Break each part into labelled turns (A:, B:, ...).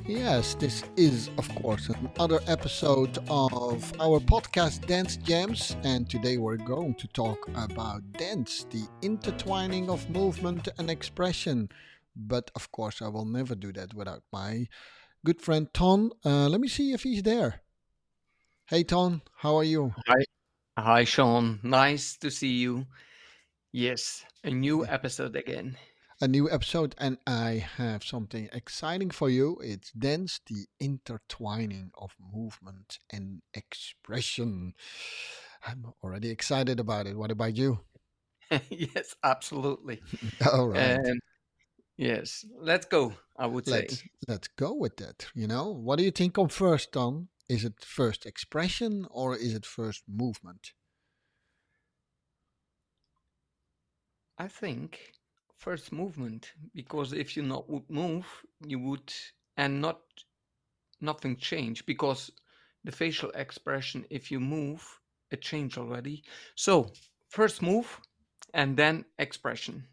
A: Yes, this is, of course, another episode of our podcast Dance Gems, and today we're going to talk about dance, the intertwining of movement and expression. But of course, I will never do that without my good friend Ton. Let me see if he's there. Hey, Ton, how are you?
B: Hi, hi, Sean. Nice to see you. Yes, a new episode again.
A: A new episode, and I have something exciting for you. It's dance, the intertwining of movement and expression. I'm already excited about it. What about you?
B: Yes, absolutely.
A: All right,
B: And yes, let's go, I would say.
A: let's go with that. What do you think on first, Tom? Is it first expression or is it first movement?
B: I think first movement, because if you not would move, you would and nothing change because the facial expression, if you move, it changed already. So first move and then expression.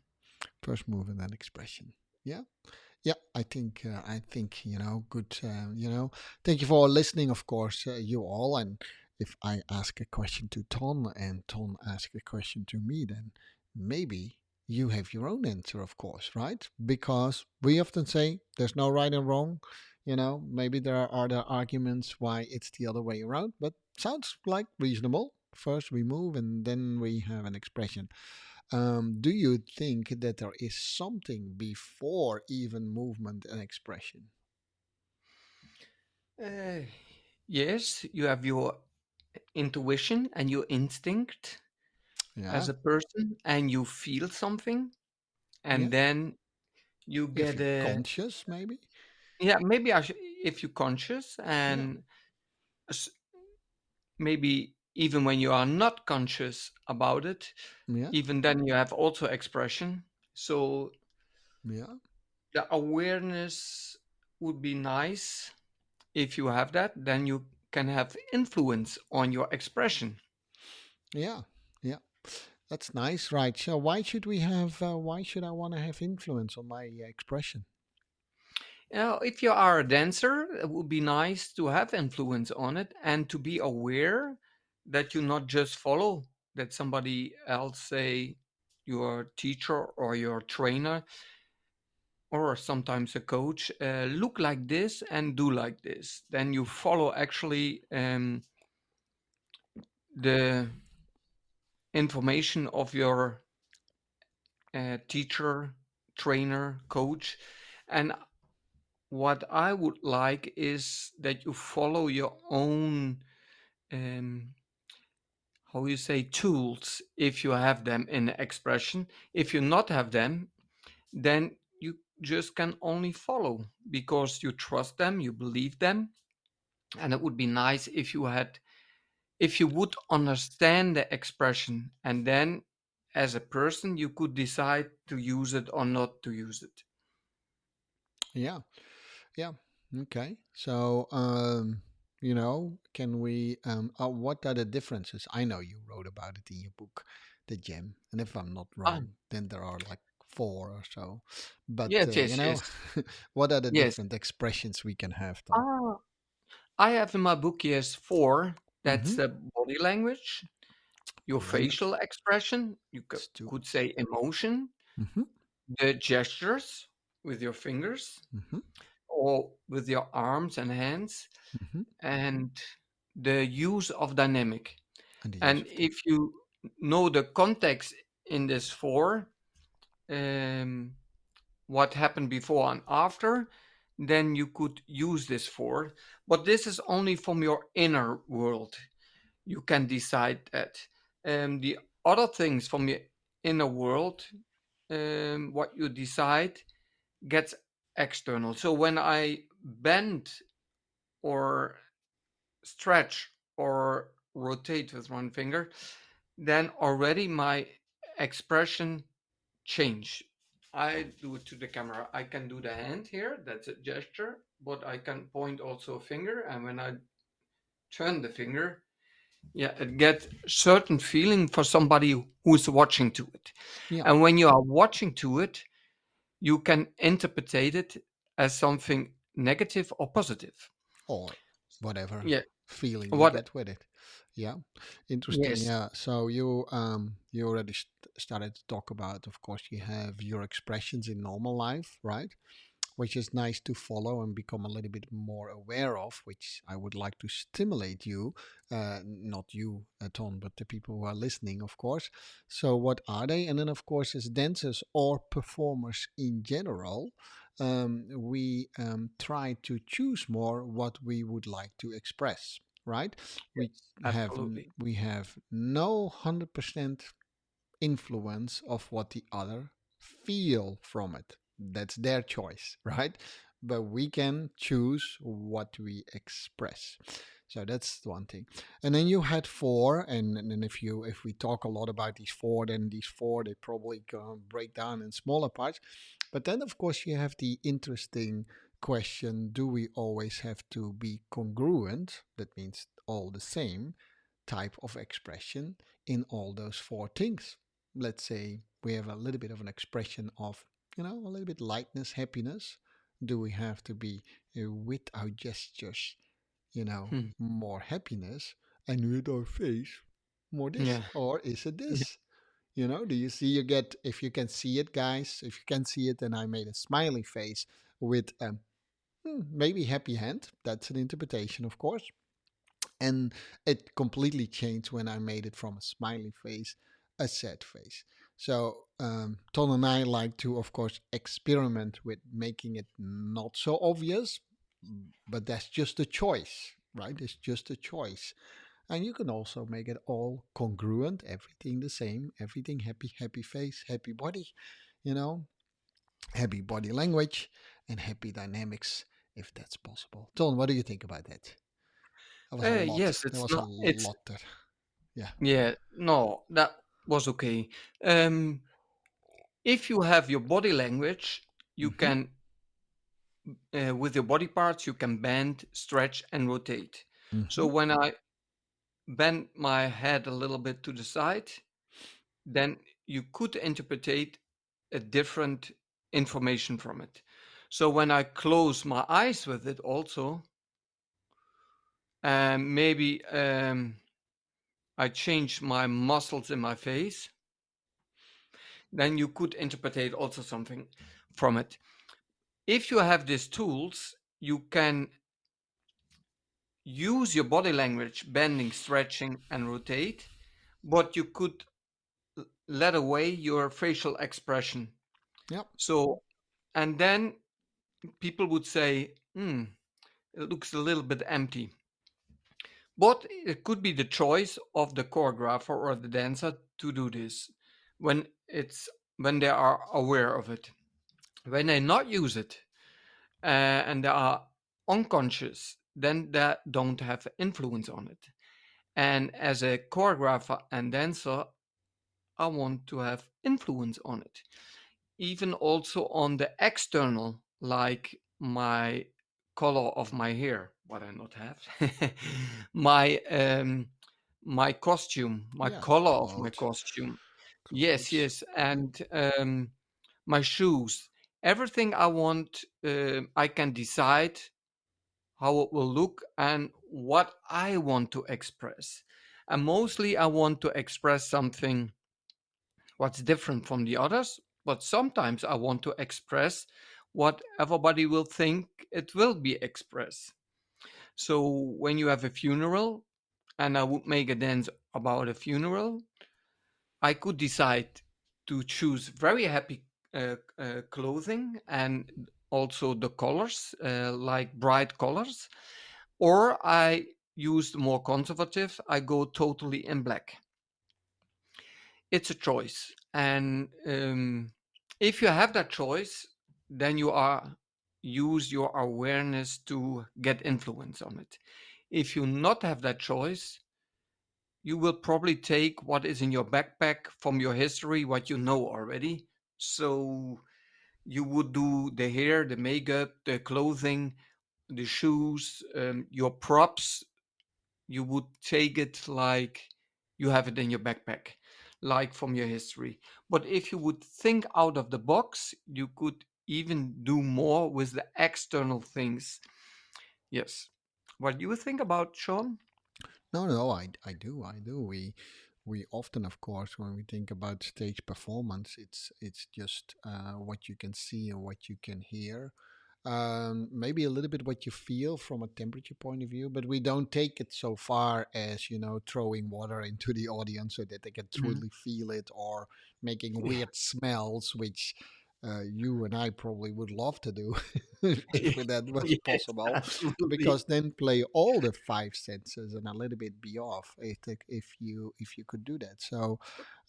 A: First move and then expression. Yeah. Yeah, I think good. Thank you for listening, of course, you all. And if I ask a question to Ton and Ton ask a question to me, then maybe you have your own answer, of course, right? Because we often say there's no right and wrong. Maybe there are other arguments why it's the other way around, but sounds like reasonable. First we move and then we have an expression. Do you think that there is something before even movement and expression?
B: Uh, yes, you have your intuition and your instinct
A: Yeah,
B: as a person, and you feel something,
A: yeah.
B: and then you
A: If
B: get
A: you're
B: a
A: conscious, maybe.
B: yeah. Maybe if you're conscious,
A: Yeah,
B: and s- maybe even when you are not conscious about it,
A: yeah,
B: even then you have also expression. So
A: yeah,
B: the awareness would be nice. If you have that, then you can have influence on your expression.
A: yeah, yeah. That's nice, right? So why should we have? Why should I want to have influence on my expression?
B: If you are a dancer, it would be nice to have influence on it and to be aware that you not just follow that somebody else say your teacher or your trainer or sometimes a coach look like this and do like this. Then you follow actually the information of your teacher, trainer, coach, and what I would like is that you follow your own, um, how you say, tools if you have them in the expression. If you not have them, then you just can only follow because you trust them, you believe them, and it would be nice if you would understand the expression, and then as a person you could decide to use it or not to use it.
A: Yeah, yeah. Okay. So, can we? What are the differences? I know you wrote about it in your book, The Gem, and if I'm not
B: Ah,
A: wrong, then there are like four or so. But
B: yes, yes, yes,
A: what are the
B: yes.
A: different expressions we can have, Tom?
B: I have in my book, yes, four. That's
A: Mm-hmm.
B: the body language, your
A: Brilliant.
B: facial expression, you
A: Let's do
B: could
A: it.
B: say emotion,
A: Mm-hmm.
B: the gestures with your fingers
A: Mm-hmm.
B: or with your arms and hands,
A: Mm-hmm.
B: and the use of dynamic.
A: And the use
B: And
A: of them.
B: if you know the context in this four, um, what happened before and after, then you could use this four. But this is only from your inner world. You can decide that. The other things from your inner world, what you decide, gets external. So when I bend or stretch or rotate with one finger, then already my expression change. I do it to the camera. I can do the hand here, that's a gesture, but I can point also a finger, and when I turn the finger, yeah, it gets certain feeling for somebody who's watching to it.
A: Yeah.
B: And when you are watching to it, you can interpret it as something negative or positive.
A: Or whatever
B: Yeah.
A: feeling you
B: What?
A: get with it. Yeah, interesting.
B: Yes.
A: Yeah, so you already started to talk about, of course, you have your expressions in normal life, right? Which is nice to follow and become a little bit more aware of, which I would like to stimulate you, not you, Ton, but the people who are listening, of course. So, what are they? And then, of course, as dancers or performers in general, we try to choose more what we would like to express, right? We
B: Yes. Absolutely.
A: we have no 100% influence of what the other feel from it. That's their choice, right? But we can choose what we express. So that's one thing. And then you had four, and then if we talk a lot about these four, then these four they probably can break down in smaller parts. But then of course you have the interesting question: do we always have to be congruent? That means all the same type of expression in all those four things. Let's say we have a little bit of an expression of, a little bit lightness, happiness. Do we have to be with our gestures,
B: Hmm.
A: more happiness, and with our face more this?
B: Yeah.
A: Or is it
B: Yeah.
A: this? Do you see you get, if you can see it, guys, if you can see it, then I made a smiley face with maybe happy hand. That's an interpretation, of course. And it completely changed when I made it from a smiley face, a sad face. So Ton and I like to, of course, experiment with making it not so obvious, but that's just a choice, right? It's just a choice. And you can also make it all congruent, everything the same, everything happy, happy face, happy body, you know, happy body language, and happy dynamics, if that's possible. Ton, what do you think about that? That was a lot.
B: Yes,
A: There
B: it's
A: was a
B: not. It's
A: lot there. Yeah.
B: yeah. No, that was okay. Um, if you have your body language, you
A: Mm-hmm.
B: can, with your body parts, you can bend, stretch, and rotate. So
A: Mm-hmm.
B: when I bend my head a little bit to the side, then you could interpretate a different information from it. So when I close my eyes with it also, and maybe I change my muscles in my face, then you could interpret also something from it. If you have these tools, you can use your body language, bending, stretching, and rotate, but you could let away your facial expression.
A: Yep.
B: So, and then people would say, it looks a little bit empty. But it could be the choice of the choreographer or the dancer to do this when it's when they are aware of it. When they not use it and they are unconscious, then they don't have influence on it. And as a choreographer and dancer, I want to have influence on it, even also on the external, like my color of my hair, what I not have, my my costume, my
A: Yeah.
B: color of my
A: Clothes.
B: costume. Yes,
A: Clothes.
B: yes, and my shoes. Everything I want, I can decide how it will look and what I want to express. And mostly, I want to express something what's different from the others, but sometimes I want to express what everybody will think it will be expressed. So when you have a funeral, and I would make a dance about a funeral, I could decide to choose very happy clothing and also the colors, like bright colors, or I use more conservative, I go totally in black. It's a choice. And if you have that choice, then you are use your awareness to get influence on it. If you not have that choice, you will probably take what is in your backpack from your history, what you know already. So you would do the hair, the makeup, the clothing, the shoes, your props. You would take it like you have it in your backpack, like from your history. But if you would think out of the box, you could even do more with the external things. Yes. What do you think about Sean?
A: No, no, I do, I do. We often, of course, when we think about stage performance, it's just what you can see and what you can hear. Maybe a little bit what you feel from a temperature point of view, but we don't take it so far as throwing water into the audience so that they can
B: Mhm.
A: truly feel it, or making weird smells, which you and I probably would love to do if that was
B: Yes,
A: possible,
B: absolutely.
A: because then play all the five senses and a little bit be off if you could do that. So,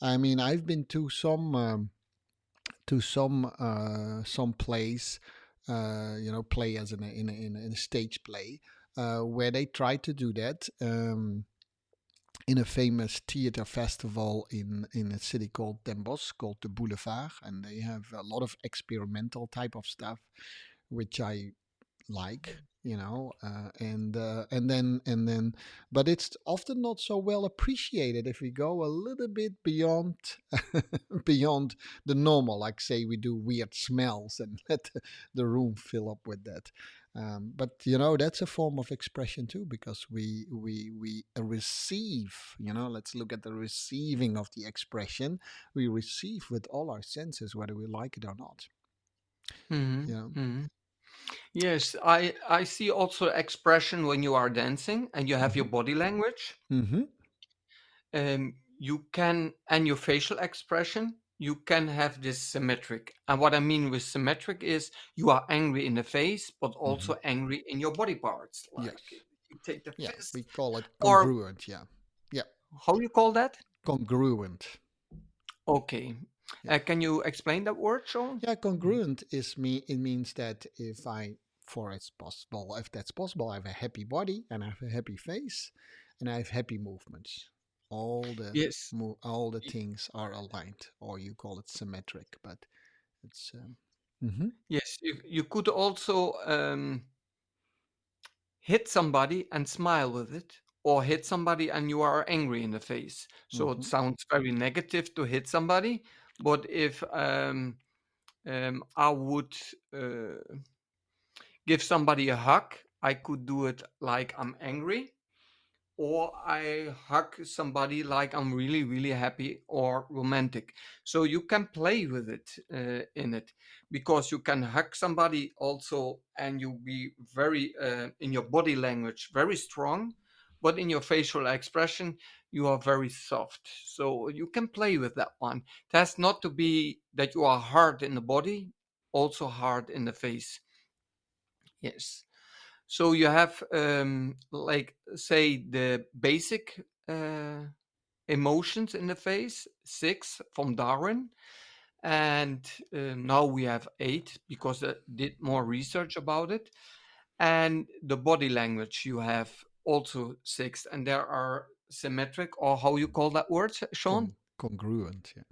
A: I mean, I've been to some plays, play as in a stage play, where they try to do that. In a famous theater festival in a city called Den Bosch, called the Boulevard, and they have a lot of experimental type of stuff, which I like, and then but it's often not so well appreciated if we go a little bit beyond beyond the normal, like say we do weird smells and let the room fill up with that. But that's a form of expression too, because we receive. Let's look at the receiving of the expression. We receive with all our senses, whether we like it or not.
B: Hmm.
A: you know
B: Hmm. Yes, I see also expression when you are dancing and you have your
A: hmm
B: body language.
A: hmm
B: You can, and your facial expression, you can have this symmetric. And what I mean with symmetric is you are angry in the face, but
A: hmm
B: also angry in your body parts. Like
A: Yes.
B: you take the
A: Yeah,
B: fist,
A: we call it
B: or
A: congruent. Yeah. Yeah.
B: how you call that?
A: Congruent.
B: Okay.
A: Yeah.
B: Can you explain that word, Sean?
A: Yeah, congruent it means that if that's possible, I have a happy body and I have a happy face and I have happy movements. All the
B: Yes.
A: all the
B: Y-
A: things are aligned, or you call it symmetric, but it's mhm,
B: Yes. You could also hit somebody and smile with it, or hit somebody and you are angry in the face. So it
A: mhm,
B: sounds very negative to hit somebody, but if I would give somebody a hug, I could do it like I'm angry, or I hug somebody like I'm really, really happy or romantic. So you can play with it in it, because you can hug somebody also and you be very, in your body language, very strong, but in your facial expression, you are very soft. So you can play with that one. It has not to be that you are hard in the body, also hard in the face. Yes. So you have, like, say, the basic emotions in the face, six from Darwin, and now we have eight because I did more research about it. And the body language you have also six, and there are symmetric, or how you call that word, Sean?
A: congruent. Yeah.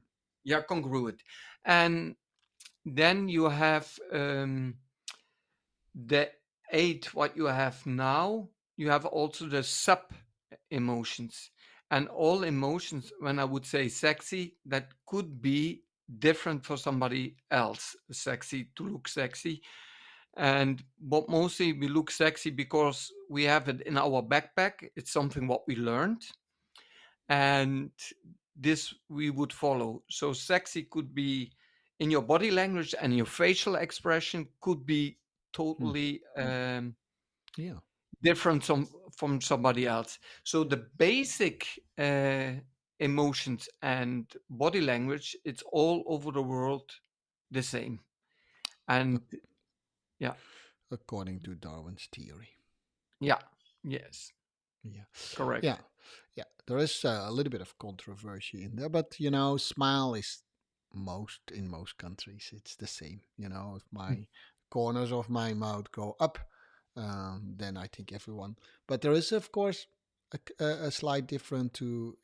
B: Yeah, congruent. And then you have the eight what you have now. You have also the sub emotions, and all emotions, when I would say sexy, that could be different for somebody else. Sexy, to look sexy, and but mostly we look sexy because we have it in our backpack. It's something what we learned, and this we would follow. So sexy could be in your body language, and your facial expression could be
A: Hmm.
B: totally
A: Yeah.
B: different from somebody else. So the basic emotions and body language, it's all over the world the same.
A: ac-
B: And yeah,
A: According to Darwin's theory.
B: yeah, yes,
A: Yeah. Yeah.
B: correct.
A: Yeah. There is a little bit of controversy in there, but smile is in most countries it's the same. If my corners of my mouth go up, then I think everyone. But there is, of course, a slight difference to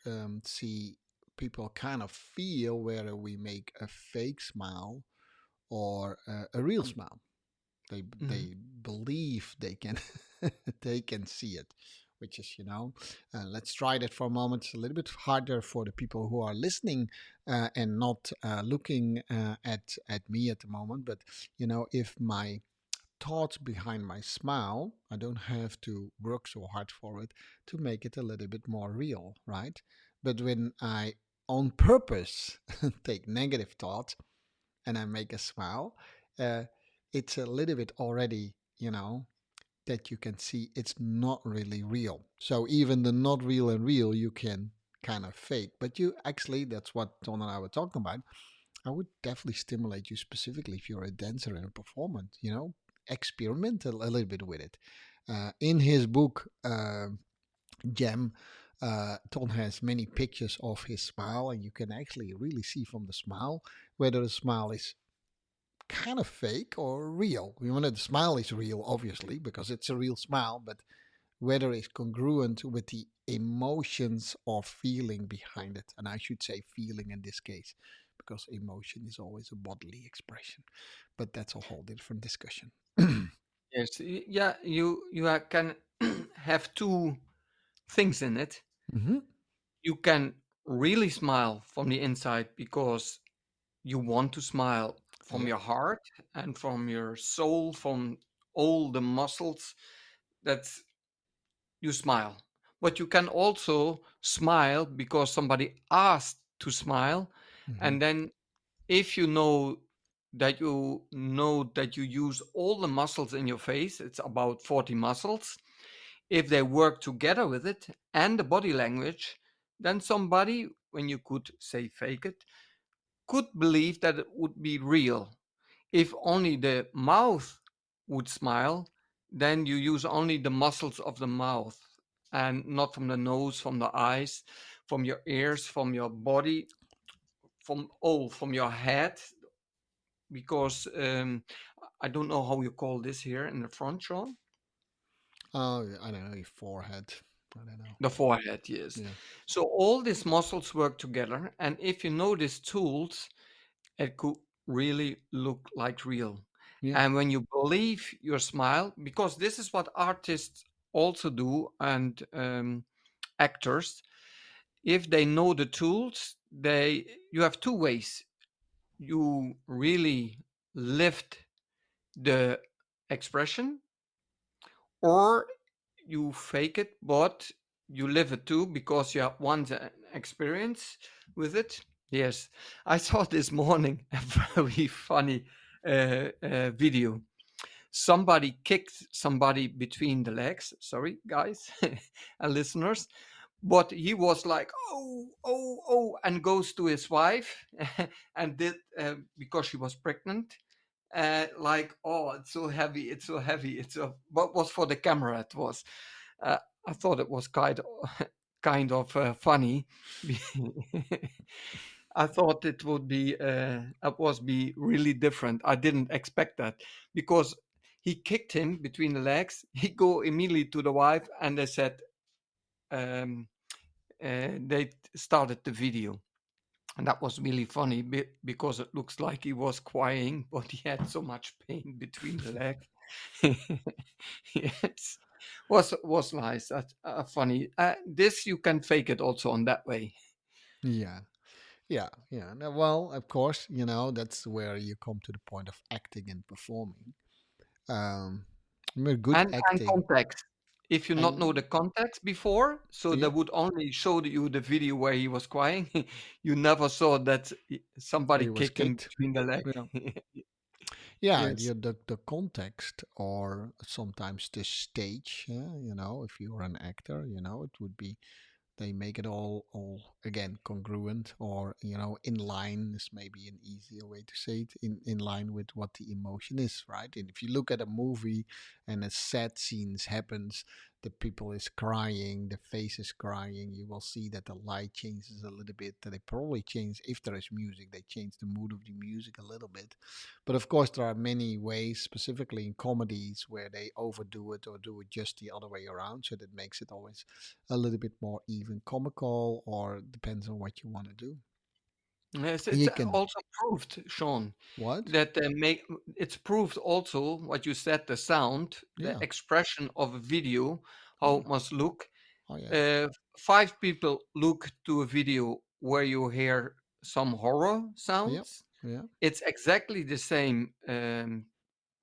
A: see people kind of feel whether we make a fake smile or a real smile. They
B: Mhm.
A: they believe they can they can see it, which is, let's try that for a moment. It's a little bit harder for the people who are listening and not looking at me at the moment. But, if my thoughts behind my smile, I don't have to work so hard for it to make it a little bit more real, right? But when I on purpose take negative thoughts and I make a smile, uh, it's a little bit already, that you can see it's not really real. So even the not real and real, you can kind of fake. But you actually, that's what Ton and I were talking about. I would definitely stimulate you specifically if you're a dancer and a performer, experiment a little bit with it. In his book, Gem, Ton has many pictures of his smile, and you can actually really see from the smile whether the smile is kind of fake or real. The smile is real, obviously, because it's a real smile, but whether it's congruent with the emotions or feeling behind it. And I should say feeling in this case, because emotion is always a bodily expression. But that's a whole different discussion.
B: Yes, yeah, you can have two things in it.
A: Hmm.
B: You can really smile from the inside because you want to smile from
A: Yeah.
B: your heart and from your soul, from all the muscles that you smile. But you can also smile because somebody asked to smile.
A: Hmm.
B: And then if you know that you use all the muscles in your face, it's about 40 muscles. If they work together with it and the body language, then somebody, when you could say fake it, could believe that it would be real. If only the mouth would smile, then you use only the muscles of the mouth and not from the nose, from the eyes, from your ears, from your body, from your head. Because I don't know how you call this here in the front, Sean.
A: Oh, yeah, I don't know, your forehead. I don't know.
B: The forehead, yes.
A: Yeah.
B: So all these muscles work together, and if you know these tools, it could really look like real.
A: Yeah.
B: And when you believe your smile, because this is what artists also do and actors, if they know the tools, they you have two ways. You really lift the expression, or you fake it, but you live it too because you have one experience with it. Yes, I saw this morning a very funny video. Somebody kicked somebody between the legs. Sorry, guys and listeners. But he was like, oh, oh, oh, and goes to his wife and did because she was pregnant. Like, oh, it's so heavy, it's so heavy, it's so. What was for the camera? It was. Uh, I thought it was kind of funny. I thought it was be really different. I didn't expect that because he kicked him between the legs. He go immediately to the wife, and they said um, they started the video, and that was really funny because it looks like he was crying, but he had so much pain between the legs. Yes, was nice. That's funny. This you can fake it also on that way.
A: Yeah. Yeah. Yeah. Now, well, of course, that's where you come to the point of acting and performing. Um, good
B: And
A: acting.
B: context. If you not know
A: And
B: the context before, so they
A: yeah,
B: would only show you the video where he was crying. You never saw that somebody
A: he was
B: kicked him
A: kicked.
B: between the leg.
A: Yeah. Yeah,
B: Yes.
A: the context or sometimes the stage, if you're an actor, it would be they make it all again congruent or in line is maybe an easier way to say it, in line with what the emotion is, right? And if you look at a movie and a sad scenes happens, the people is crying, the face is crying, you will see that the light changes a little bit, that they probably change, if there is music, they change the mood of the music a little bit. But of course there are many ways, specifically in comedies, where they overdo it or do it just the other way around, so that makes it always a little bit more even comical, or depends on what you want to do.
B: Yes, it's
A: You can
B: also proved, Sean,
A: what?
B: that it's proved also what you said, the sound, the
A: Yeah,
B: expression of a video, how
A: yeah,
B: it must look.
A: Oh yeah.
B: uh, five people look to a video where you hear some horror
A: Yeah.
B: sounds.
A: Yeah.
B: It's exactly the same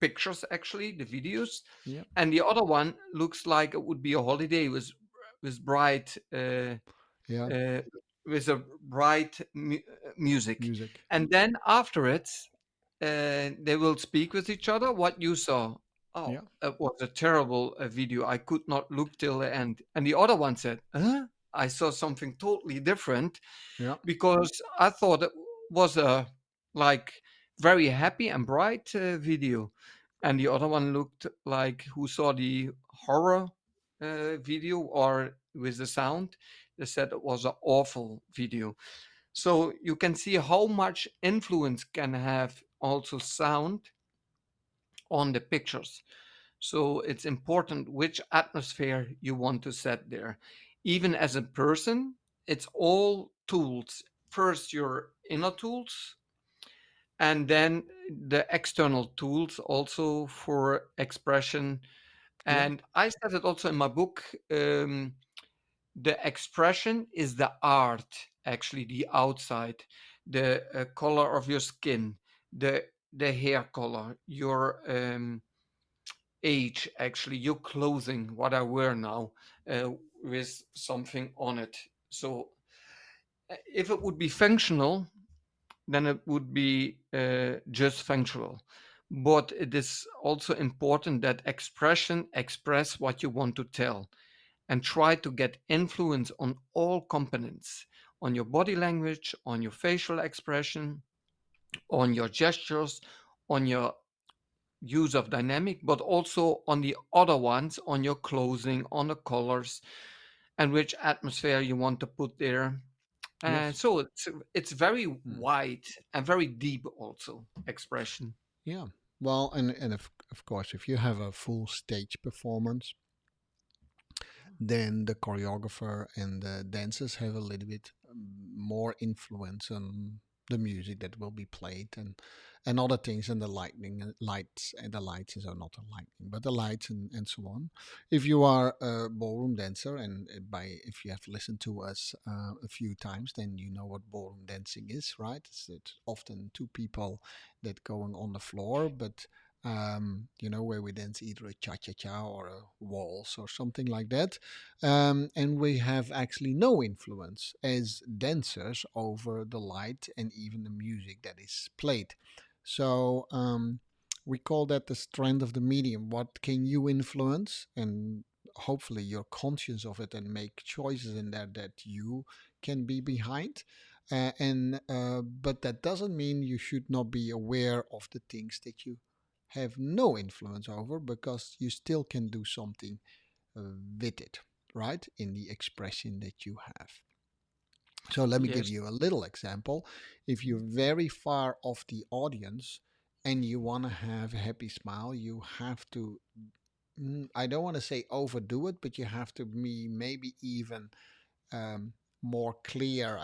B: pictures, actually, the videos,
A: Yeah.
B: and the other one looks like it would be a holiday with bright
A: Yeah.
B: uh, with a bright music,
A: Music.
B: and then after it, they will speak with each other. What you saw? Oh,
A: Yeah.
B: it was a terrible video. I could not look till the end. And the other one said, "Huh? I saw something totally different
A: Yeah.
B: because I thought it was a like very happy and bright video." And the other one looked like who saw the horror video or with the sound. They said it was an awful video. So you can see how much influence can have also sound on the pictures. So it's important which atmosphere you want to set there. Even as a person, it's all tools. First, your inner tools, and then the external tools also for expression.
A: Yeah.
B: And I said it also in my book. The expression is the art, actually, the outside, the color of your skin, the the hair color, your age, actually, your clothing, what I wear now, uh, with something on it. So if it would be functional, then it would be just functional. But it is also important that expression express what you want to tell and try to get influence on all components, on your body language, on your facial expression, on your gestures, on your use of dynamic, but also on the other ones, on your clothing, on the colors, and which atmosphere you want to put there. And
A: Yes.
B: so it's very
A: Mm.
B: wide and very deep also expression.
A: Yeah. Well, and of course, if you have a full stage performance, then the choreographer and the dancers have a little bit more influence on the music that will be played and other things and the lightning lights and the lights is not the lightning but the lights and so on. If you are a ballroom dancer and by if you have listened to us a few times, then you know what ballroom dancing is, right? It's often two people that going on the floor, but where we dance either a cha-cha-cha or a waltz or something like that. And we have actually no influence as dancers over the light and even the music that is played. So we call that the strength of the medium. What can you influence? And hopefully you're conscious of it and make choices in there that you can be behind. But that doesn't mean you should not be aware of the things that you have no influence over, because you still can do something uh, with it, right? In the expression that you have. So let me give
B: Yes.
A: you a little example. If you're very far off the audience and you want to have a happy smile, you have to, I don't want to say overdo it, but you have to be maybe even more clear.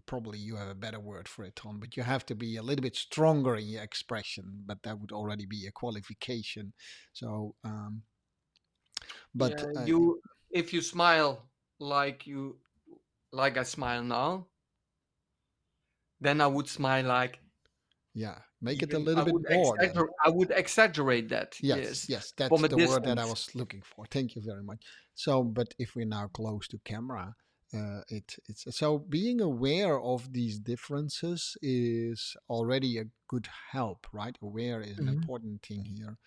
A: Probably you have a better word for it, Tom, but you have to be a little bit stronger in your expression, but that would already be a qualification. So, but
B: Yeah, you if you smile like you like I smile now, then I would smile like
A: yeah, make it a
B: even
A: little bit more then.
B: I would exaggerate that,
A: Yes,
B: yes,
A: yes,
B: from
A: that's
B: a
A: the word that I
B: distance.
A: was looking for. Thank you very much. So, but if we're now close to camera, it's so being aware of these differences is already a good help, right? Aware is an
B: Mhm.
A: important thing here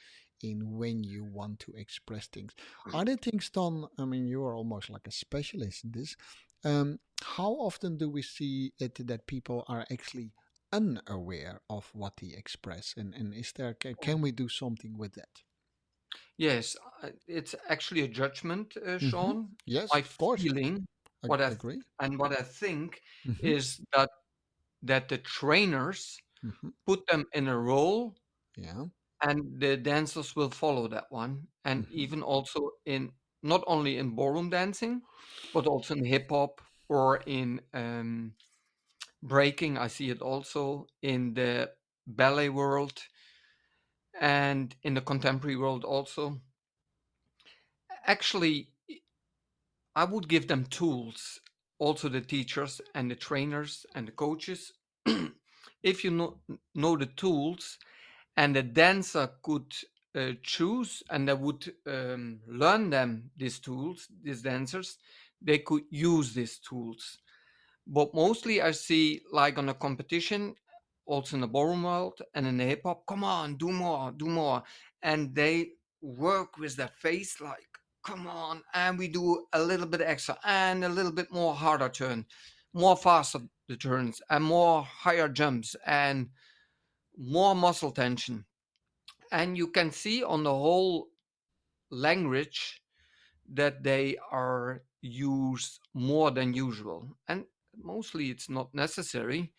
A: in when you want to express things. Are there things done? I mean, you are almost like a specialist in this. How often do we see it that people are actually unaware of what they express, and is there can we do something with that?
B: Yes, it's actually a judgment,
A: Mm-hmm.
B: Sean.
A: Yes,
B: My
A: of course.
B: feeling,
A: I agree.
B: and what I think
A: Mm-hmm.
B: is that the trainers
A: Mm-hmm.
B: put them in a role,
A: Yeah.
B: and the dancers will follow that one. And
A: Mm-hmm.
B: even also in not only in ballroom dancing, but also in hip hop or in breaking. I see it also in the ballet world and in the contemporary world also. Actually, I would give them tools, also the teachers and the trainers and the coaches. If you know the tools, and the dancer could choose, and they would learn them these tools, these dancers, they could use these tools. But mostly I see, like on a competition, also in the ballroom world and in the hip hop, come on, do more, do more. And they work with their face like, come on, and we do a little bit extra and a little bit more harder turn, more faster the turns and more higher jumps and more muscle tension. And you can see on the whole language that they are used more than usual. And mostly it's not necessary.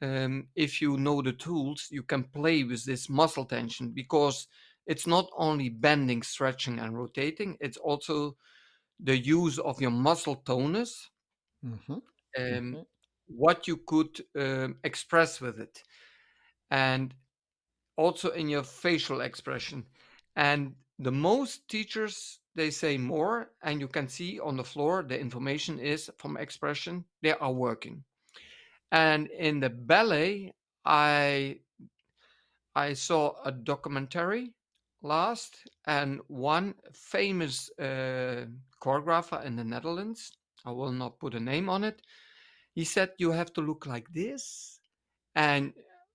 B: If you know the tools, you can play with this muscle tension, because it's not only bending, stretching, and rotating, it's also the use of your muscle tonus,
A: Mm-hmm.
B: um,
A: Mm-hmm.
B: what you could express with it, and also in your facial expression. And the most teachers, they say more, and you can see on the floor the information is from expression they are working. And in the ballet, I I saw a documentary last, and one famous choreographer in the Netherlands, I will not put a name on it, he said you have to look like this. and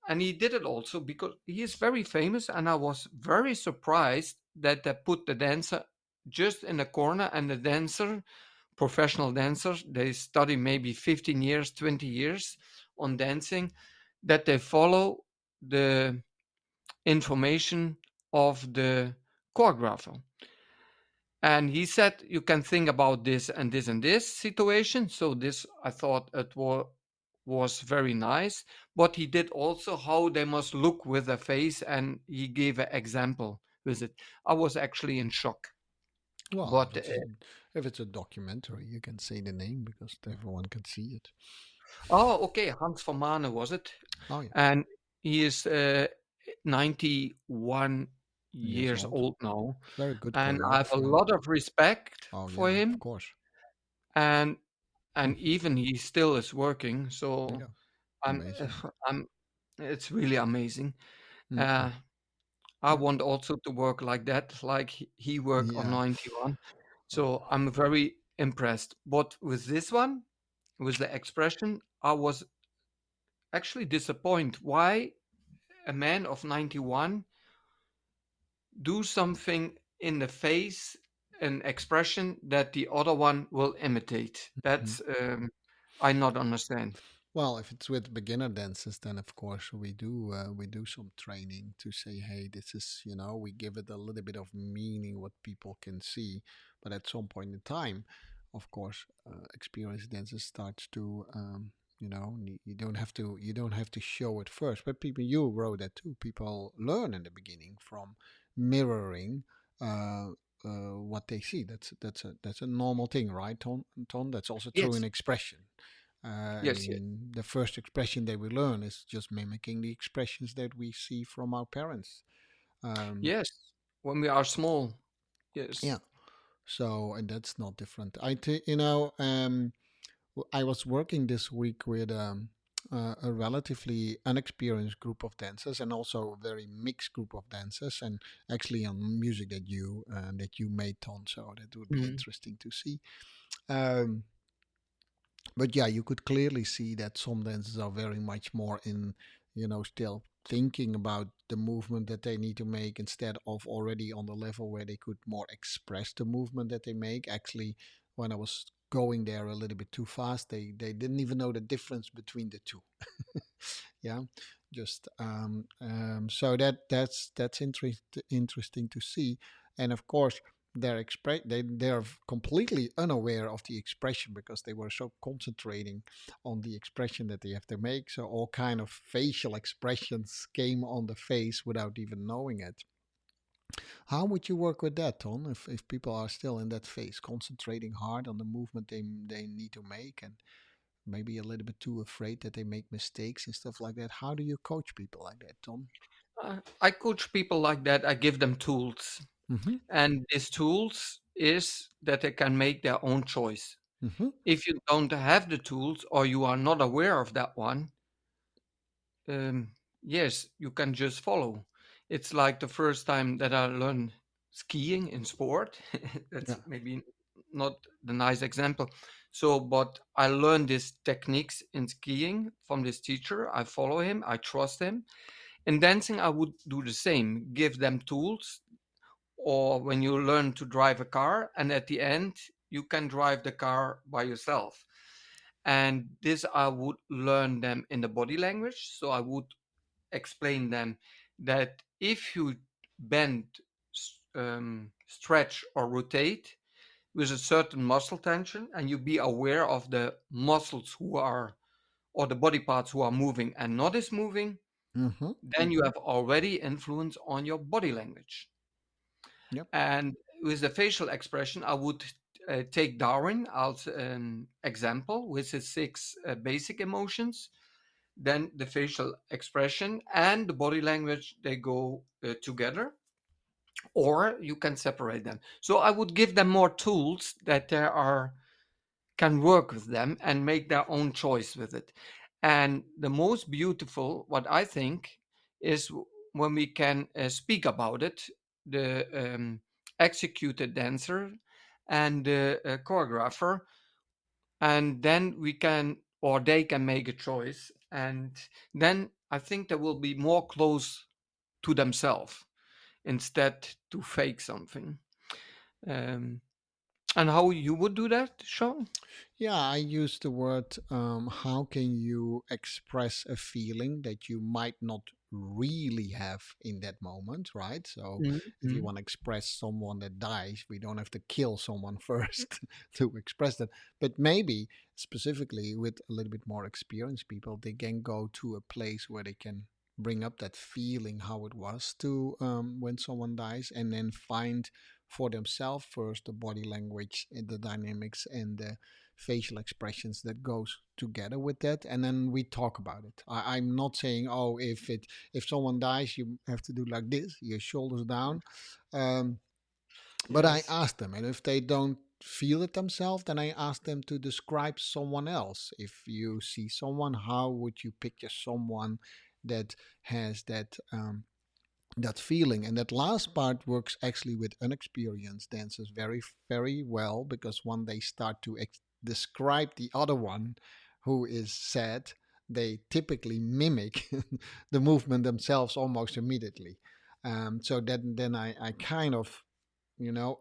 B: and he did it also because he is very famous, and I was very surprised that they put the dancer just in the corner, and the dancer, professional dancers, they study maybe 15 years, 20 years on dancing, that they follow the information of the choreographer. And he said you can think about this and this and this situation. So this, I thought it was very nice. But he did also how they must look with their face, and he gave an example with it. I was actually in shock.
A: Well,
B: But
A: if it's a documentary, you can say the name because everyone can see it.
B: oh, okay, Hans van Manen was it?
A: Oh yeah,
B: And he is 91
A: years
B: years
A: old.
B: old now,
A: Very good
B: and I have a
A: choreography.
B: lot of respect
A: Oh
B: for
A: yeah, of
B: him.
A: course.
B: And even he still is working. So
A: Yeah,
B: I'm
A: amazing.
B: I'm it's really amazing.
A: Mm-mm.
B: Uh, I
A: Yeah,
B: want also to work like that, like he worked on
A: yeah.
B: 91. So
A: Oh.
B: I'm very impressed. But with this one, with the expression, I was actually disappointed. Why a man of 91 do something in the face, an expression that the other one will imitate?
A: Mhm.
B: That's I not understand.
A: Well, if it's with beginner dances, then of course we do some training to say, hey, this is we give it a little bit of meaning what people can see, but at some point in time, of course, experienced dancers starts to you don't have to show it first, but people you wrote that too. People learn in the beginning from mirroring. Uh, what they see. That's a normal thing, right, Ton? Ton? That's also true in
B: Yes,
A: expression. I
B: yes, yes,
A: mean, the first expression that we learn is just mimicking the expressions that we see from our parents. Um,
B: yes. When we are small,
A: yeah.
B: yes.
A: So, and that's not different. I was working this week with a relatively unexperienced group of dancers, and also a very mixed group of dancers, and actually on music that you made, Ton. So that would be
B: Mhm.
A: interesting to see. Um, but yeah, you could clearly see that some dancers are very much more in, still thinking about the movement that they need to make instead of already on the level where they could more express the movement that they make. Actually, when I was going there a little bit too fast, they didn't even know the difference between the two. Yeah, just so that's interesting to see. And of course they're completely unaware of the expression because they were so concentrating on the expression that they have to make, so all kind of facial expressions came on the face without even knowing it. How would you work with that, Ton, if people are still in that phase, concentrating hard on the movement they need to make, and maybe a little bit too afraid that they make mistakes and stuff like that? How do you coach people like that, Tom?
B: I coach people like that. I give them tools,
A: Mm-hmm.
B: and these tools. is that they can make their own choice.
A: Mm-hmm.
B: If you don't have the tools or you are not aware of that one, um, yes, you can just follow. It's like the first time that I learned skiing in sport. That's
A: Yeah.
B: maybe not the nice example. So, but I learned these techniques in skiing from this teacher. I follow him, I trust him. In dancing, I would do the same, give them tools, or when you learn to drive a car, and at the end, you can drive the car by yourself. And this I would learn them in the body language. So I would explain them that if you bend, stretch, or rotate with a certain muscle tension, and you be aware of the muscles who are, or the body parts who are moving and not is moving,
A: Mm-hmm.
B: then you have already influence on your body language.
A: Yep.
B: And with the facial expression, I would take Darwin as an example with his six basic emotions. Then the facial expression and the body language, they go together, or you can separate them. So I would give them more tools that there are can work with them and make their own choice with it. And the most beautiful, what I think, is when we can speak about it, the executed dancer and the choreographer, and then we can, or they can make a choice, and then I think they will be more close to themselves instead to fake something. Um, and how you would do that, Sean?
A: Yeah, I use the word how can you express a feeling that you might not really have in that moment, right? So if you
B: Mm-hmm.
A: want to express someone that dies, we don't have to kill someone first to express that. But maybe specifically with a little bit more experienced people, they can go to a place where they can bring up that feeling how it was to when someone dies, and then find for themselves first the body language and the dynamics and the facial expressions that goes together with that, and then we talk about it. I'm not saying, oh, if someone dies you have to do like this, your shoulders down, um, but I
B: Yes.
A: ask them, and if they don't feel it themselves, then I ask them to describe someone else. If you see someone, how would you picture someone that has that feeling? And that last part works actually with unexperienced dancers very very well, because when they start to describe the other one who is sad, they typically mimic the movement themselves almost immediately. So then I kind of,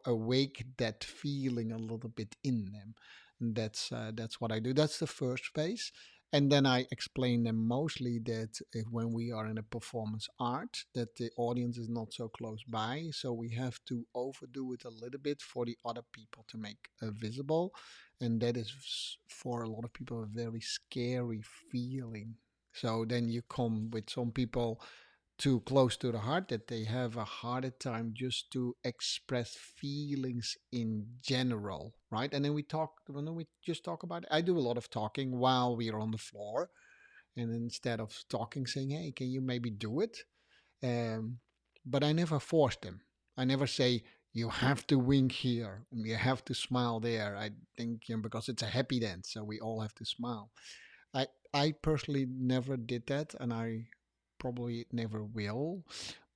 A: awake that feeling a little bit in them. And that's what I do. That's the first phase. And then I explain them mostly that if, when we are in a performance art, that the audience is not so close by, so we have to overdo it a little bit for the other people to make visible, and that is for a lot of people a very scary feeling. So then you come with some people too close to the heart that they have a harder time just to express feelings in general, right? And then we just talk about it. I do a lot of talking while we are on the floor, and instead of talking, saying, "Hey, can you maybe do it?" Um, but I never force them. I never say you have to wink here, and you have to smile there. I think, because it's a happy dance, so we all have to smile. I I personally never did that, and I probably never will.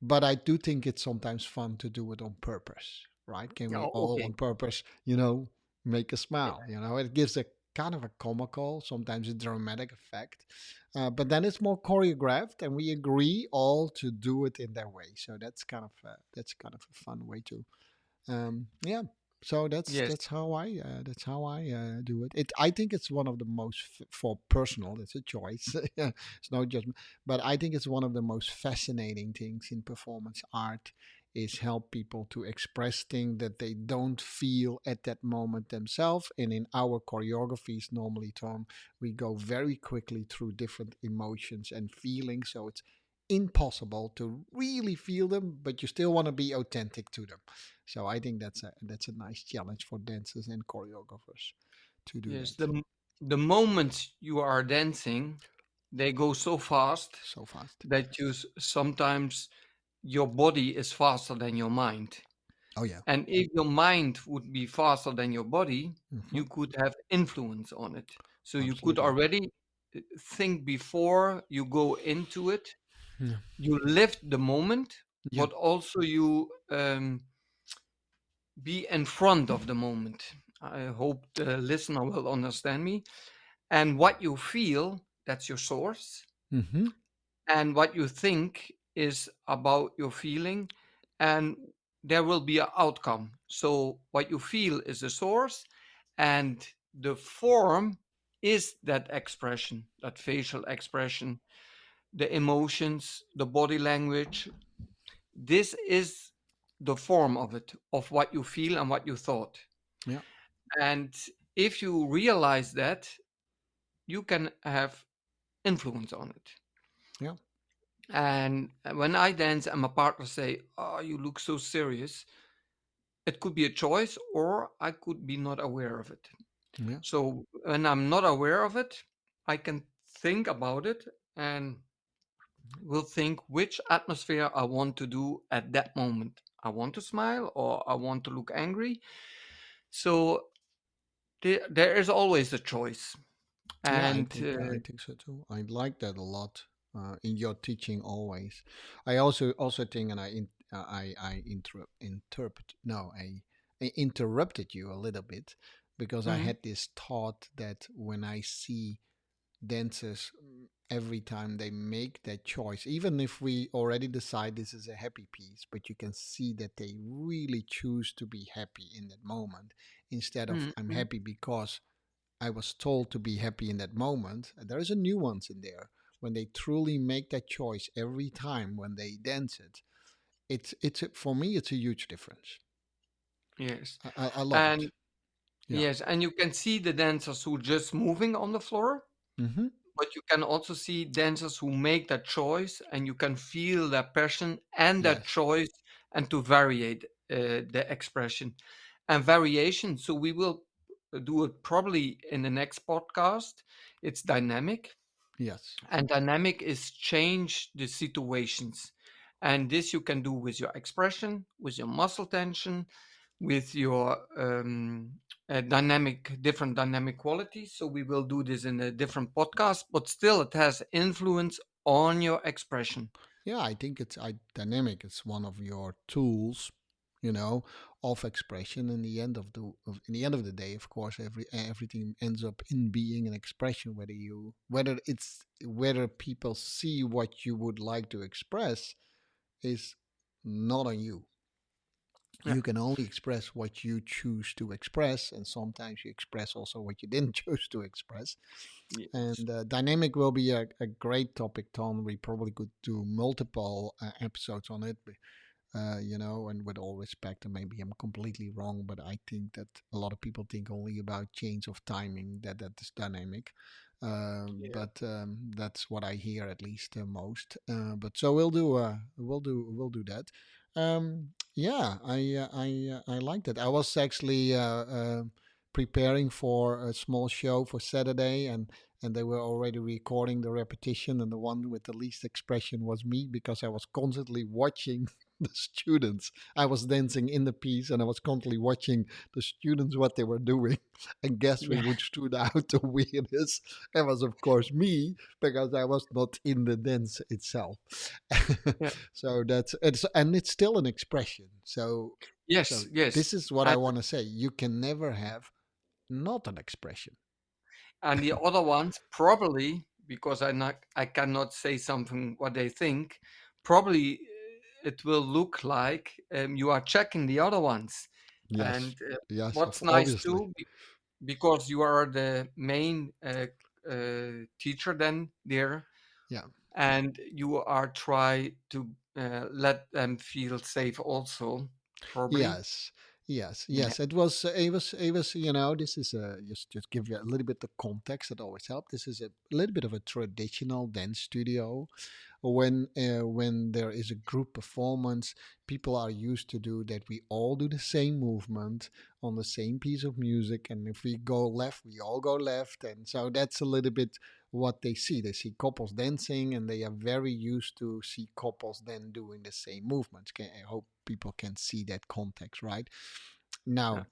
A: But I do think it's sometimes fun to do it on purpose, right? Can we
B: Oh,
A: all
B: okay.
A: on purpose, make a smile? It gives a kind of a comical, sometimes a dramatic effect. But then it's more choreographed, and we agree all to do it in their way. So that's kind of a fun way to yeah. So that's
B: Yes.
A: that's how I do it. I think it's one of the most for personal. It's a choice. Yeah, it's no judgment. But I think it's one of the most fascinating things in performance art is help people to express things that they don't feel at that moment themselves. And in our choreographies, normally, Tom, we go very quickly through different emotions and feelings. So it's impossible to really feel them, but you still want to be authentic to them. So I think that's a nice challenge for dancers and choreographers to do
B: Yes.
A: that
B: The moments you are dancing, they go so fast
A: so fast.
B: that sometimes your body is faster than your mind.
A: Oh yeah.
B: And if your mind would be faster than your body,
A: Hmm.
B: you could have influence on it. So you could
A: Absolutely.
B: already think before you go into it.
A: Yeah.
B: You live the moment,
A: Yeah.
B: but also you be in front of the moment. I hope the listener will understand me. And what you feel, that's your source.
A: Hmm.
B: And what you think is about your feeling. And there will be an outcome. So what you feel is the source, and the form is that expression, that facial expression, the emotions, the body language. This is the form of it, of what you feel and what you thought.
A: Yeah.
B: And if you realize that, you can have influence on it.
A: Yeah.
B: And when I dance and my partner say, "Oh, you look so serious," it could be a choice, or I could be not aware of it.
A: Yeah.
B: So when I'm not aware of it, I can think about it and will think which atmosphere I want to do at that moment. I want to smile or I want to look angry. So there is always a choice.
A: Yeah,
B: And
A: I think so too. I like that a lot in your teaching always. I also think, and interpret. No, I interrupted you a little bit because I
B: mhm,
A: had this thought that when I see dancers every time they make that choice, even if we already decide this is a happy piece, but you can see that they really choose to be happy in that moment instead of
B: mhm,
A: I'm
B: mhm.
A: happy because I was told to be happy in that moment. There is a nuance in there when they truly make that choice every time when they dance it. For me it's a huge difference.
B: Yes.
A: I love it.
B: And
A: Yeah.
B: yes, and you can see the dancers who just moving on the floor,
A: Mm-hmm.
B: but you can also see dancers who make that choice, and you can feel their passion and that
A: Yes.
B: choice, and to variate the expression and variation. So we will do it probably in the next podcast. It's dynamic,
A: Yes.
B: and dynamic is change the situations. And this you can do with your expression, with your muscle tension, with your different dynamic qualities. So we will do this in a different podcast, but still it has influence on your expression.
A: Yeah, I think it's dynamic. It's one of your tools, you know, of expression. In the end of in the end of the day, of course, everything ends up in being an expression. Whether people see what you would like to express is not on you.
B: Yeah.
A: You can only express what you choose to express, and sometimes you express also what you didn't choose to express.
B: Yes.
A: And dynamic will be a great topic, Tom. We probably could do multiple episodes on it, and with all respect, and maybe I'm completely wrong, but I think that a lot of people think only about change of timing, that is dynamic.
B: Yeah.
A: But that's what I hear at least most. But so we'll do that. Yeah, I like that. I was actually preparing for a small show for Saturday, and they were already recording the repetition, and the one with the least expression was me because I was constantly watching the students. I was dancing in the piece and I was constantly watching the students what they were doing. And guess who
B: Yeah.
A: would stood out the weirdest? It was of course me because I was not in the dance itself.
B: Yeah.
A: So it's still an expression. So
B: Yes. Yes.
A: this is what I
B: And
A: want to say. You can never have not an expression.
B: the other ones probably, because I cannot say something what they think. Probably it will look like you are checking the other ones.
A: Yes.
B: And
A: Yes,
B: what's nice
A: obviously.
B: too, because you are the main teacher then there,
A: Yeah.
B: and you are try to let them feel safe also, probably.
A: Yes, yes,
B: Yeah.
A: yes. It was. This is just give you a little bit of context. That always helps. This is a little bit of a traditional dance studio when there is a group performance, people are used to do that. We all do the same movement on the same piece of music, and if we go left, we all go left, and so that's a little bit what they see. They see couples dancing, and they are very used to see couples then doing the same movements. I hope people can see that context, right?
B: Yeah.
A: Now,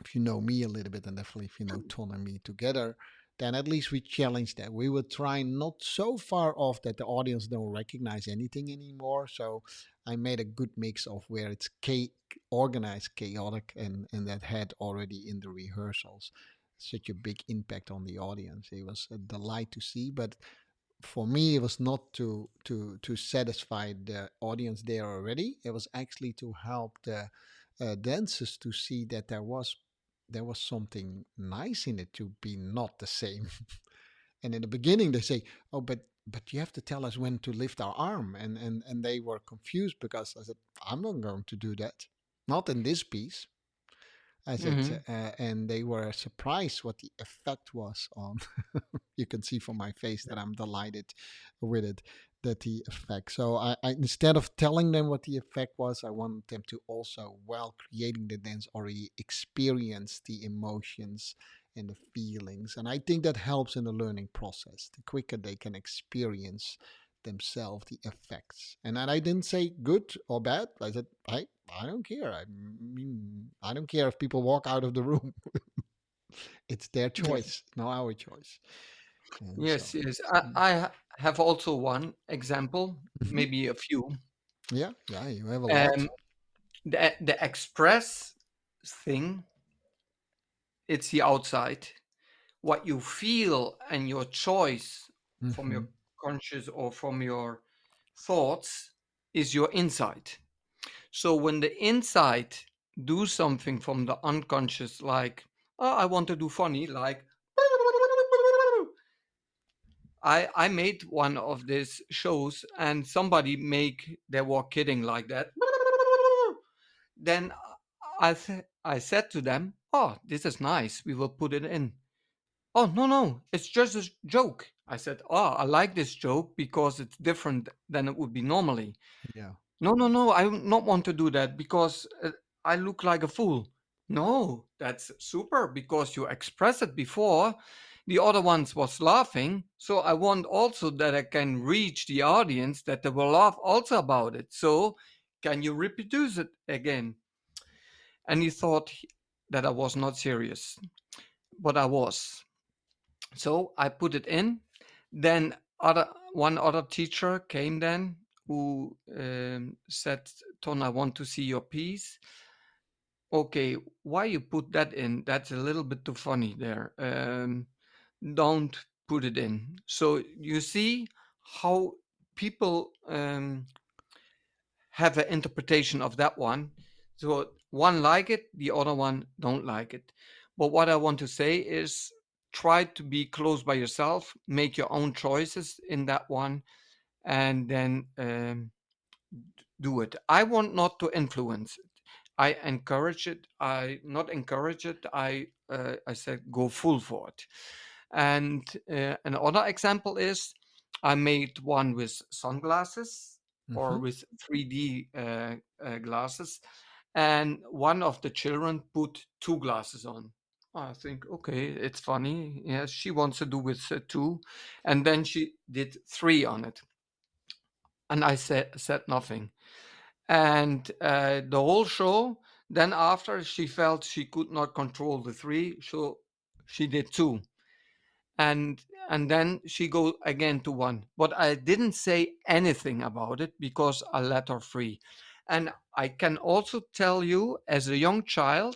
A: if you know me a little bit, and definitely if you know Ton and me together, then at least we challenge that. We will try not so far off that the audience don't recognize anything anymore. So I made a good mix of where it's organized, chaotic, and that had already in the rehearsals such a big impact on the audience. It was a delight to see, but for me it was not to satisfy the audience there already. It was actually to help the dancers to see that there was something nice in it to be not the same. And in the beginning they say, oh, but you have to tell us when to lift our arm, and they were confused because I said, I'm not going to do that, not in this piece. I said,
B: Hmm.
A: and they were surprised what the effect was on. You can see from my face that I'm delighted with it, that the effect. So I instead of telling them what the effect was, I want them to also, while creating the dance, already experience the emotions and the feelings. And I think that helps in the learning process. The quicker they can experience themselves the effects. And then I didn't say good or bad. I said I don't care. I mean, I don't care if people walk out of the room. It's their
B: Yes.
A: choice, not our choice. And
B: Yes,
A: so,
B: yes.
A: mm,
B: Have also one example,
A: mhm.
B: maybe a few.
A: Yeah, yeah, you have a lot.
B: Um, the express thing, it's the outside. What you feel and your choice from your
A: Hmm.
B: conscious or from your thoughts is your inside. So when the inside do something from the unconscious, like, oh, I want to do funny, like I made one of these shows and somebody make they were kidding like that. Then I said to them, "Oh, this is nice. We will put it in." "Oh, no, no, it's just a joke." I said, "Oh, I like this joke because it's different than it would be normally."
A: Yeah,
B: "No, no, no, I do not want to do that because I look like a fool." "No, that's super because you expressed it before. The other ones was laughing, so I want also that I can reach the audience that they will laugh also about it. So can you reproduce it again?" And he thought that I was not serious, but I was. So I put it in. Then one other teacher came then who said, "Ton, I want to see your piece." "Okay, why you put that in? That's a little bit too funny there. Don't put it in." So you see how people have an interpretation of that one. So one like it, the other one don't like it. But what I want to say is try to be close by yourself, make your own choices in that one, and then do it. I want not to influence it. I encourage it. I not encourage it. I said go full for it. And another example is I made one with sunglasses or
A: hmm,
B: with 3D glasses, and one of the children put two glasses on. I think okay, it's funny. Yes, she wants to do with two, and then she did three on it, and I said nothing. And the whole show, then after she felt she could not control the three, so she did two, and then she go again to one. But I didn't say anything about it because I let her free. And I can also tell you, as a young child,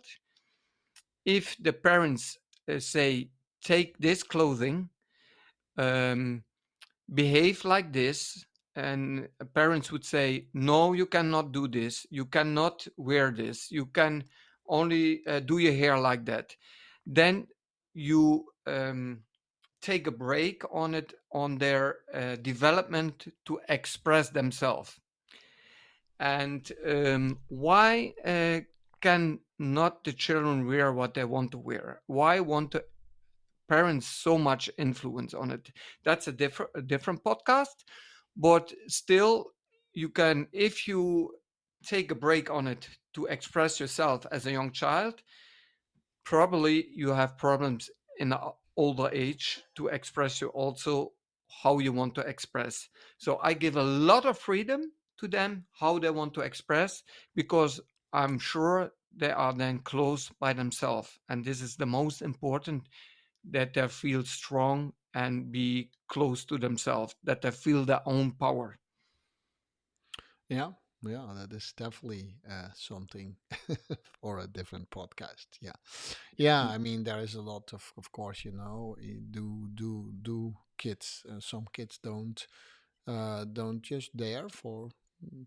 B: if the parents say take this clothing, um, behave like this, and parents would say no, you cannot do this, you cannot wear this, you can only do your hair like that, then you take a break on it, on their development to express themselves. And why can not the children wear what they want to wear? Why want the parents so much influence on it? That's a different podcast. But still, you can, if you take a break on it to express yourself as a young child, probably you have problems in the older age to express you also how you want to express. So I give a lot of freedom to them how they want to express, because I'm sure they are then close by themselves, and this is the most important, that they feel strong and be close to themselves, that they feel their own power.
A: Yeah, yeah, that is definitely something for a different podcast. Yeah, yeah. I mean, there is a lot of course, do kids? Some kids don't just dare for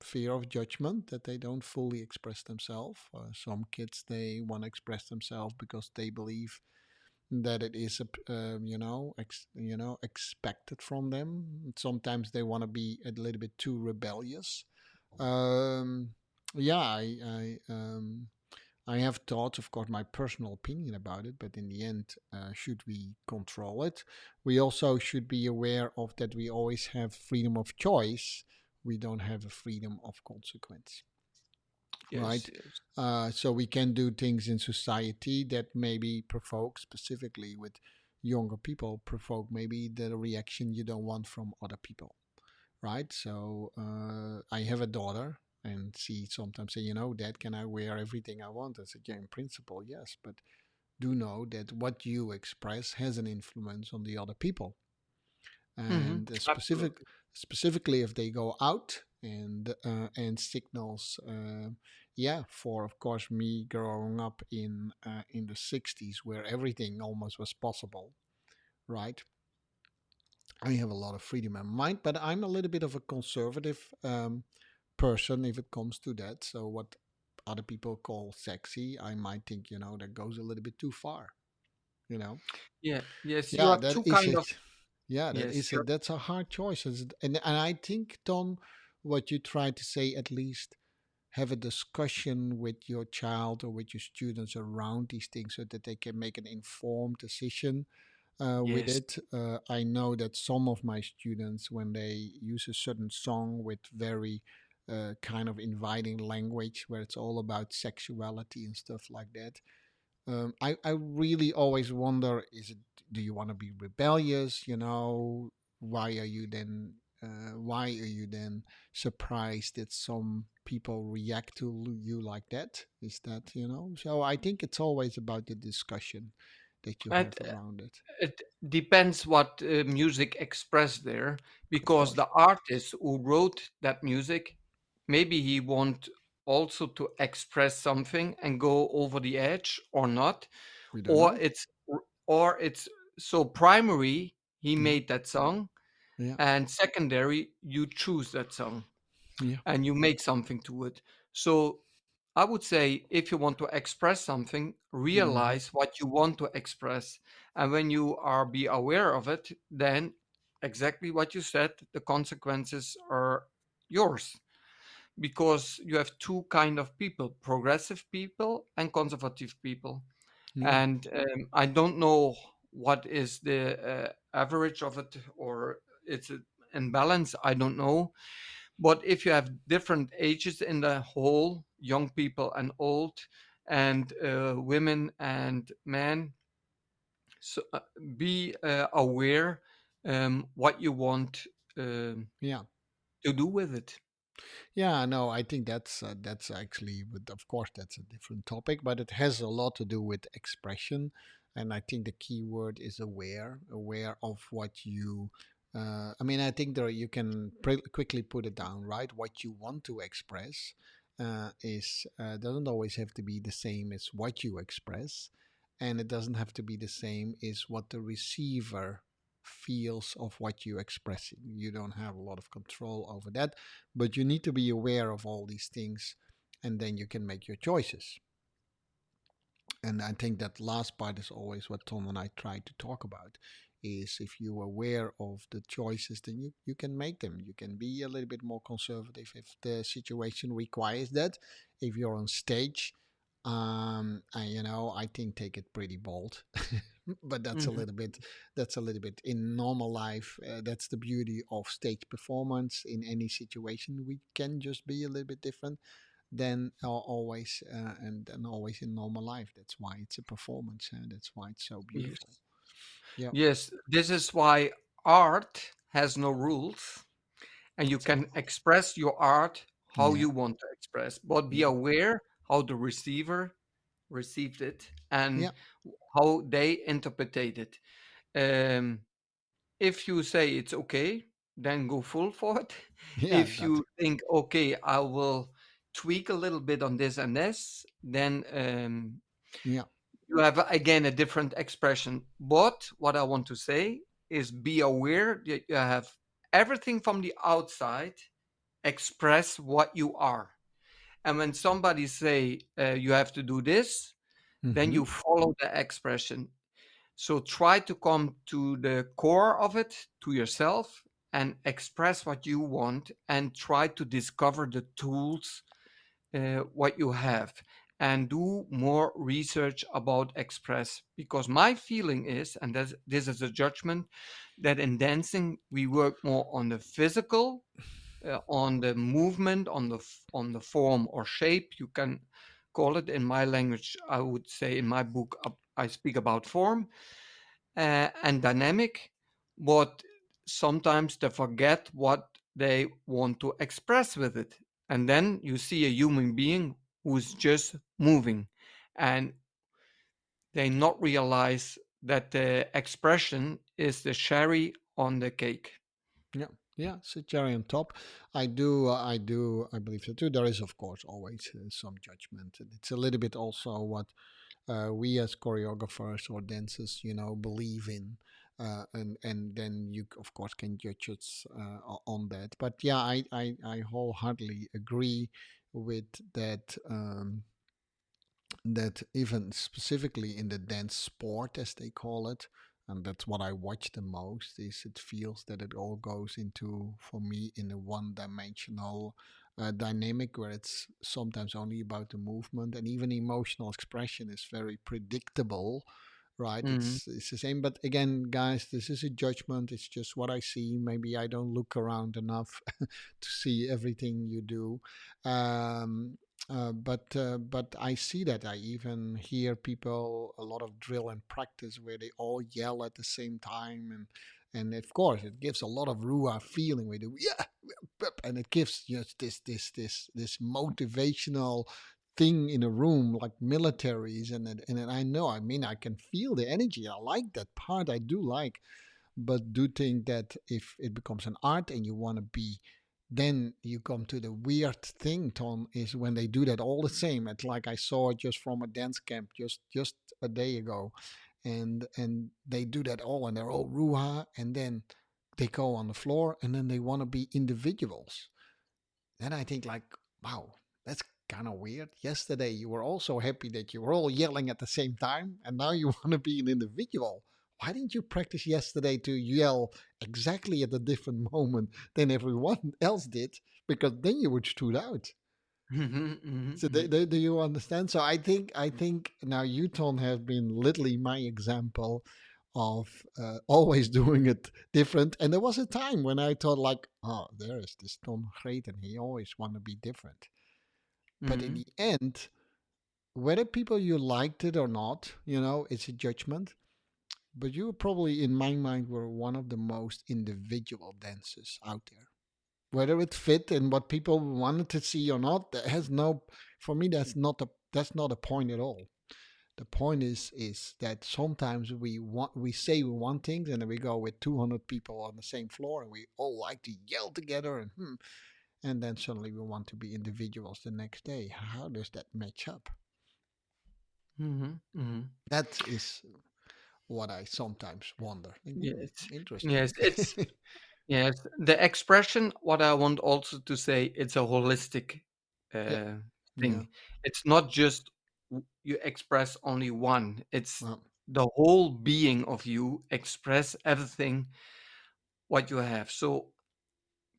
A: fear of judgment that they don't fully express themselves. Some kids they want to express themselves because they believe that it is expected from them. Sometimes they want to be a little bit too rebellious. um, yeah, I have thoughts, of course, my personal opinion about it, but in the end, should we control it? We also should be aware of that we always have freedom of choice. We don't have a freedom of consequence,
B: Yes,
A: right?
B: yes.
A: So we can do things in society that maybe provoke, specifically with younger people, provoke maybe the reaction you don't want from other people, right? So I have a daughter, and she sometimes say, Dad, can I wear everything I want? I said, yeah, in principle, yes, but do know that what you express has an influence on the other people, and
B: Absolutely.
A: specifically if they go out and signals. Yeah, for of course me growing up in the 60s where everything almost was possible, right? I have a lot of freedom in mind, but I'm a little bit of a conservative person if it comes to that. So what other people call sexy, I might think, that goes a little bit too far, you know.
B: Yeah, yes, you
A: Yeah,
B: have
A: that
B: two
A: is
B: kind of.
A: it. Yeah,
B: Yes, you're.
A: that's a hard choice. And I think, Tom, what you try to say, at least have a discussion with your child or with your students around these things so that they can make an informed decision with
B: Yes,
A: it. I know that some of my students, when they use a certain song with very kind of inviting language where it's all about sexuality and stuff like that, I really always wonder, do you want to be rebellious? Why are you then why are you then surprised that some people react to you like that? Is that, so I think it's always about the discussion that you have
B: it,
A: around it.
B: it depends what music expressed there,
A: Of
B: because
A: course,
B: the artist who wrote that music, maybe he want also to express something and go over the edge or not,
A: we don't
B: or
A: know.
B: it's so primary he
A: Yeah,
B: made that song,
A: yeah,
B: and secondary you choose that song
A: yeah.
B: and you make something to it. So I would say, if you want to express something,
A: Hmm.
B: realize what you want to express. And when you are be aware of it, then exactly what you said, the consequences are yours, because you have two kind of people, progressive people and conservative people.
A: Yeah,
B: And I don't know what is the average of it, or it's in balance, I don't know. But if you have different ages in the whole, young people and old, and women and men, so be aware what you want
A: yeah.
B: to do with it.
A: Yeah, no, I think that's actually, but of course that's a different topic, but it has a lot to do with expression, and I think the key word is aware of what you. I mean, I think there you can quickly put it down, right? What you want to express is doesn't always have to be the same as what you express, and it doesn't have to be the same as what the receiver feels of what you're expressing. You don't have a lot of control over that, but you need to be aware of all these things, and then you can make your choices. And I think that last part is always what Tom and I try to talk about, is if you're aware of the choices, then you can make them. You can be a little bit more conservative if the situation requires that. If you're on stage, I think take it pretty bold, but
B: Hmm.
A: that's a little bit in normal life. That's the beauty of stage performance. In any situation, we can just be a little bit different than always, and always in normal life. That's why it's a performance, and that's why it's so
B: Yes.
A: beautiful. Yeah,
B: Yes. This is why art has no rules, and you can
A: exactly.
B: express your art how
A: Yeah,
B: you want to express, but be
A: yeah,
B: aware how the receiver received it and
A: yeah,
B: how they interpreted it. Um, if you say it's okay, then go full for it.
A: yeah.
B: If
A: That.
B: you think, okay, I will tweak a little bit on this and this, then
A: Yeah.
B: you have again a different expression. But what I want to say is be aware that you have everything from the outside express what you are. And when somebody say you have to do this, then
A: Mm-hmm.
B: you follow the expression. So try to come to the core of it, to yourself, and express what you want, and try to discover the tools what you have, and do more research about express, because my feeling is, and this is a judgment, that in dancing we work more on the physical, on the movement, on the form or shape, you can call it. In my language, I would say, in my book, I speak about form and dynamic, but sometimes they forget what they want to express with it. And then you see a human being who's just moving, and they not realize that the expression is the cherry on the cake.
A: Yeah, yeah, it's a cherry on top. I believe so too. There is, of course, always some judgment. And it's a little bit also what we as choreographers or dancers, believe in. And then you, of course, can judge us on that. But yeah, I wholeheartedly agree with that. That even specifically in the dance sport, as they call it, and that's what I watch the most, is it feels that it all goes into, for me, in a one-dimensional dynamic where it's sometimes only about the movement, and even emotional expression is very predictable, right?
B: Mhm.
A: It's the same. But again, guys, this is a judgment. It's just what I see. Maybe I don't look around enough to see everything you do. Um, but I see that. I even hear people a lot of drill and practice where they all yell at the same time, and of course it gives a lot of ruah feeling. We do, yeah, and it gives just this motivational thing in a room like militaries, and I know, I mean, I can feel the energy. I like that part. I do like, but do think that if it becomes an art and you want to be, then you come to the weird thing, Tom, is when they do that all the same. It's like I saw it just from a dance camp just a day ago, and they do that all, and they're all ruha, and then they go on the floor, and then they want to be individuals. Then I think like, wow, that's kind of weird. Yesterday you were also happy that you were all yelling at the same time, and now you want to be an individual. Why didn't you practice yesterday to yell exactly at a different moment than everyone else did? Because then you would stood out.
B: Mhm, mhm,
A: So
B: mhm.
A: do you understand? So I think now Uton have been literally my example of always doing it different. And there was a time when I thought like, oh, there is this Tom Greten. He always want to be different. But in
B: Mhm.
A: the end, whether people you liked it or not, it's a judgment. But you probably, in my mind, were one of the most individual dancers out there. Whether it fit and what people wanted to see or not, that has no. For me, that's not a point at all. The point is that sometimes we say we want things and then we go with 200 people on the same floor and we all like to yell together and then suddenly we want to be individuals the next day. How does that match up?
B: Mhm. Mhm.
A: That is what I sometimes wonder. Like,
B: Yes.
A: interesting.
B: Yes. It's yes. The expression. What I want also to say, it's a holistic
A: Yeah,
B: uh,
A: yeah.
B: thing. It's not just you express only one. It's
A: Well,
B: the whole being of you express everything what you have. So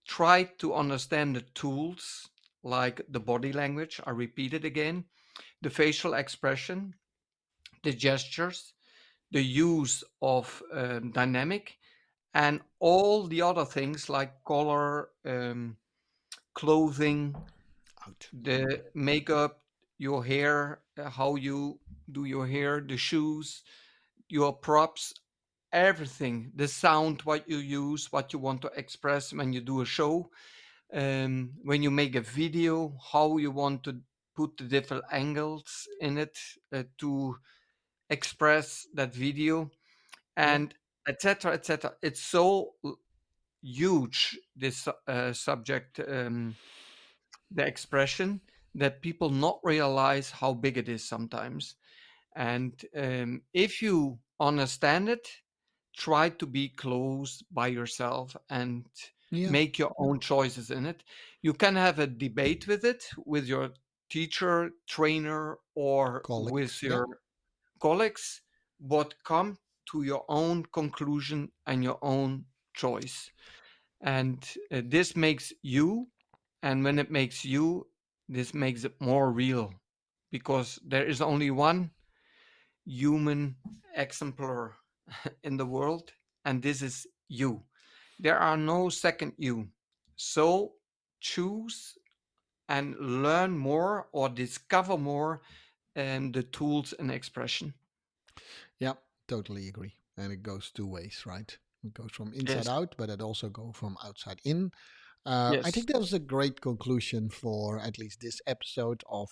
B: try to understand the tools like the body language. I repeat it again. the facial expression, the gestures, the use of dynamic, and all the other things like color, clothing,
A: Out.
B: the makeup, your hair, how you do your hair, the shoes, your props, everything, the sound, what you use, what you want to express when you do a show, when you make a video, how you want to put the different angles in it to express that video,
A: Yeah.
B: and etc. etc. It's so huge, this subject, the expression, that people not realize how big it is sometimes. And if you understand it, try to be close by yourself and
A: Yeah.
B: make your own choices in it. You can have a debate with it with your teacher, trainer, or with
A: Colleagues. Yeah.
B: your colleagues, but come to your own conclusion and your own choice. And this makes you, and when it makes you, this makes it more real, because there is only one human exemplar in the world, and this is you. There are no second you. So choose and learn more or discover more the tools and expression.
A: Yeah. Totally agree. And it goes two ways, right? It goes from inside
B: Yes.
A: out, but it also goes from outside in. I
B: Yes.
A: think that was a great conclusion for at least this episode of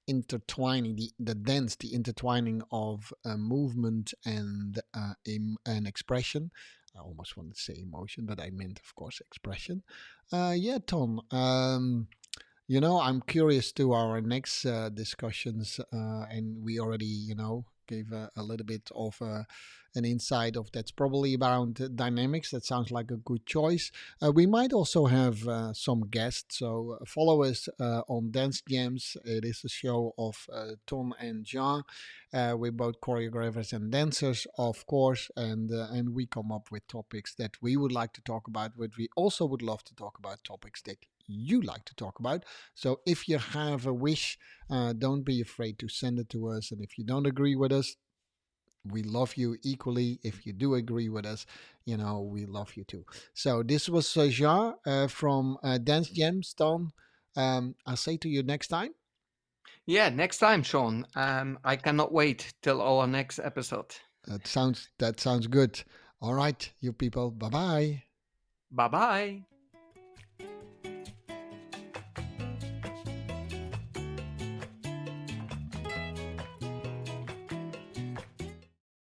A: intertwining the dance, the intertwining of movement and and expression. I almost wanted to say emotion, but I meant, of course, expression. Yeah, Tom. I'm curious to our next discussions, and we already, gave a little bit of an insight of that's probably around dynamics. That sounds like a good choice. We might also have some guests, so follow us on Dance Jams. It is a show of Tom and Jean. We're both choreographers and dancers, of course, and we come up with topics that we would like to talk about, but we also would love to talk about topics that you like to talk about. So if you have a wish, don't be afraid to send it to us. And if you don't agree with us, we love you equally. If you do agree with us, we love you too. So this was Jean from Dance Jams. Tom, I'll say to you next time.
B: Yeah, next time, Sean. I cannot wait till our next episode.
A: That sounds good. All right, you people. Bye bye.
B: Bye bye.